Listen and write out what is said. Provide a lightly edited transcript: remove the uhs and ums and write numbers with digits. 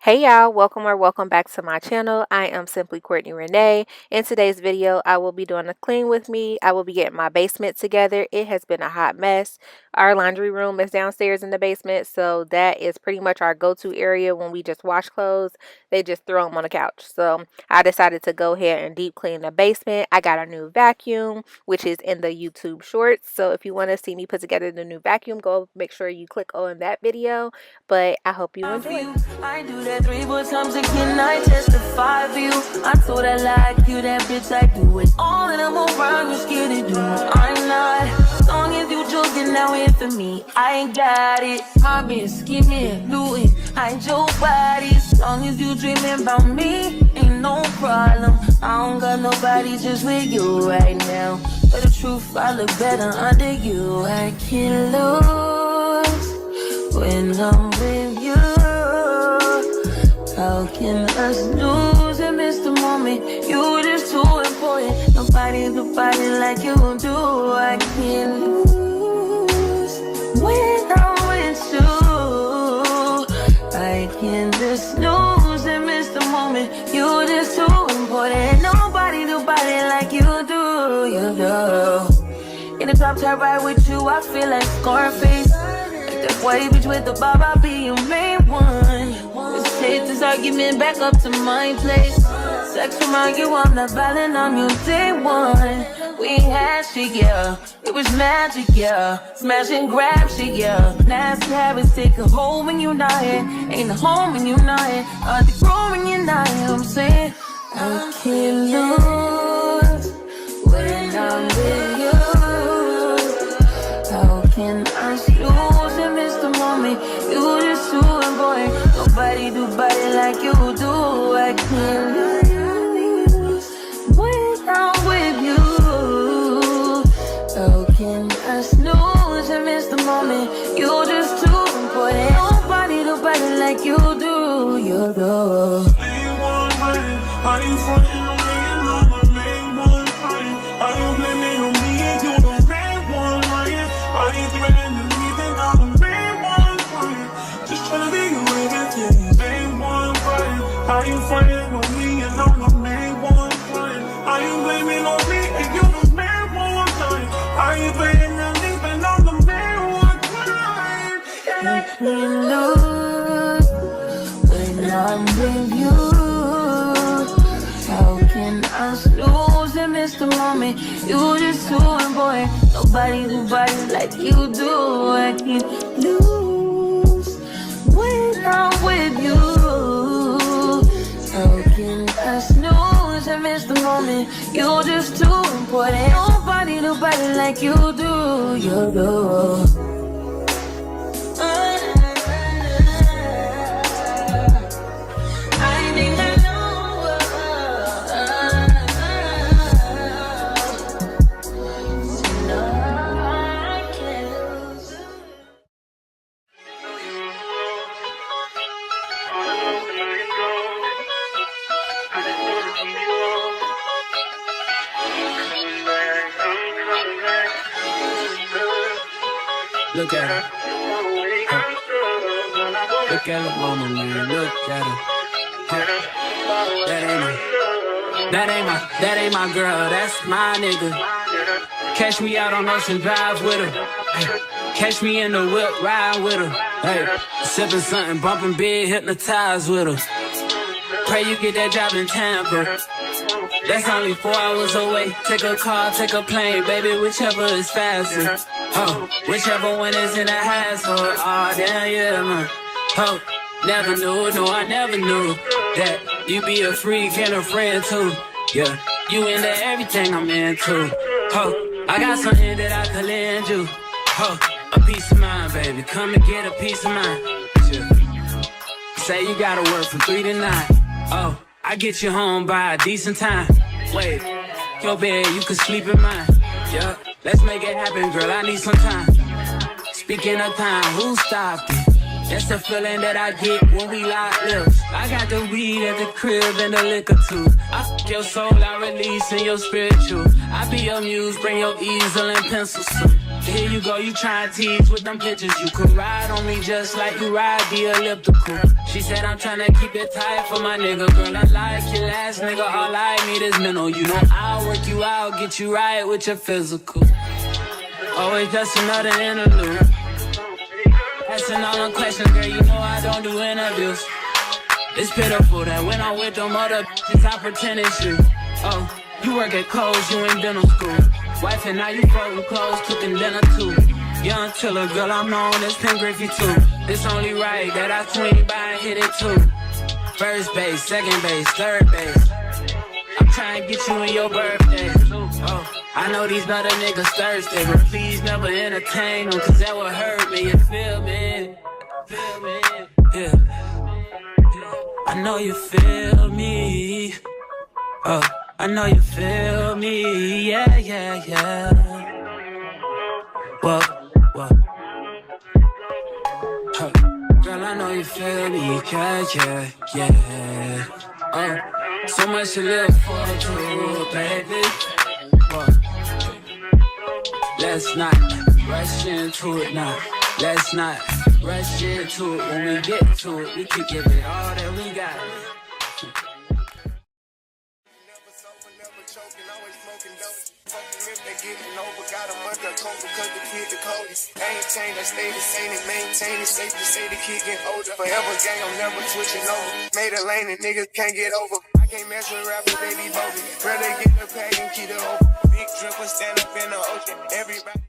Hey y'all, welcome back to my channel. I am simply Courtney Renee. In today's video, I will be doing a clean with me. I will be getting my basement together. It has been a hot mess. Our laundry room is downstairs in the basement, so that is pretty much our go-to area when we just wash clothes. They just throw them on the couch. So I decided to go ahead and deep clean the basement. I got a new vacuum, which is in the YouTube shorts. So if you want to see me put together the new vacuum, go make sure you click on that video. But I hope you enjoy. I do that 3 more times again, I testify for you. I told I like you, that bitch, I do it. All of them around you scared to do it. I'm not. As long as you joking, now in for me, I ain't got it. I've been scheming, looting, hide your body. As long as you dreaming about me, ain't no problem. I don't got nobody just with you right now. But the truth, I look better under you. I can't lose when I'm with you. How can us lose and miss the moment? You just too important. Nobody like you do. I can't lose when I'm with you. I can just lose and miss the moment. You just too important. Nobody like you do. You do. In the top tier right with you, I feel like Scarface. Like that white bitch with the bob, I'll be your main one. Let's take this argument back up to my place. Sex remind you I'm not violent on you day one. We had shit, yeah. It was magic, yeah. Smash and grab shit, yeah. Nasty habits take a hold when you're not here. Ain't a home when you're not here. Are they growing you're not here? I'm saying I can't lose when I'm with you. How can I lose and miss the moment? You just too important. Nobody do body like you do. I can't lose when I'm with you. How can I snooze and miss the moment? You just too important. Nobody do body like you do. You do. Are you frontin' on me and I'm the main one crying? Are you blaming on me and you the main one lying? Are you threatening me then I'm the main one crying? Just tryna be your everything, main one crying. Are you frontin' on me and I'm the main one crying? Are you blaming on me and you the main one crying? Are you playing on me and I'm the main one crying? I can't lose when I'm with you. How can I lose and miss the moment? You just too important. Nobody like you do. I can't lose when I'm with you. How can I snooze and miss the moment? You just too important. Nobody like you do. You do. Look at her. Look at her mama, man. Look at her. That ain't my girl. That's my nigga. Catch me out on Ocean Drive with her. Hey. Catch me in the whip, ride with her. Hey. Sipping something, bumping big, hypnotized with her. Pray you get that job in Tampa. That's only 4 hours away. Take a car, take a plane, baby, whichever is faster. Oh, whichever one is in the hassle. Oh, damn, yeah, man. Oh, never knew, no, I never knew that you be a freak and a friend too. Yeah, you into everything I'm into. Oh, I got something that I could lend you. Oh, a piece of mind, baby. Come and get a piece of mind. Yeah. Say you gotta work from 3 to 9. Oh, I get you home by a decent time. Wait, your bed, you can sleep in mine. Yeah, let's make it happen, girl, I need some time. Speaking of time, who stopped it? That's the feeling that I get when we lock lips. I got the weed at the crib and the liquor too. I fuck your soul, I release in your spiritual. I be your muse, bring your easel and pencils too. Here you go, you try and tease with them pictures. You could ride on me just like you ride the elliptical. She said I'm tryna keep it tight for my nigga. Girl, I like your last nigga, all I need is mental. You know I'll work you out, get you right with your physical. Always just another interlude. Asking all them questions, girl, you know I don't do interviews. It's pitiful that when I'm with them other bitches, I pretend it's you. Oh, you work at Kohl's, you in dental school. Wife and now you folding clothes, cooking dinner too. Young tiller, girl, I'm known as Pen Griffey too. It's only right that I swing by and hit it too. First base, second base, third base. I'm trying to get you in your birthday. Oh, I know these other niggas thirsty, but please never entertain them, cause that would hurt me, you feel me? Feel me? Yeah. I know you feel me. Oh, I know you feel me. Yeah, yeah, yeah. Whoa, whoa. Huh. Girl, I know you feel me. Yeah, yeah, yeah. Oh, so much to live for, too, baby. Whoa. Let's not rush into it now. Let's not rush into it. When we get to it, we can give it all that we got. Ain't changed, I stay the same and maintain it. Safe to say the kid getting older. Forever gang, I'm never switching over. Made a lane and niggas can't get over. I can't mess with rappers, they be bogus. Rather get the pack and keep it open. Big dripper stand up in the ocean. Everybody.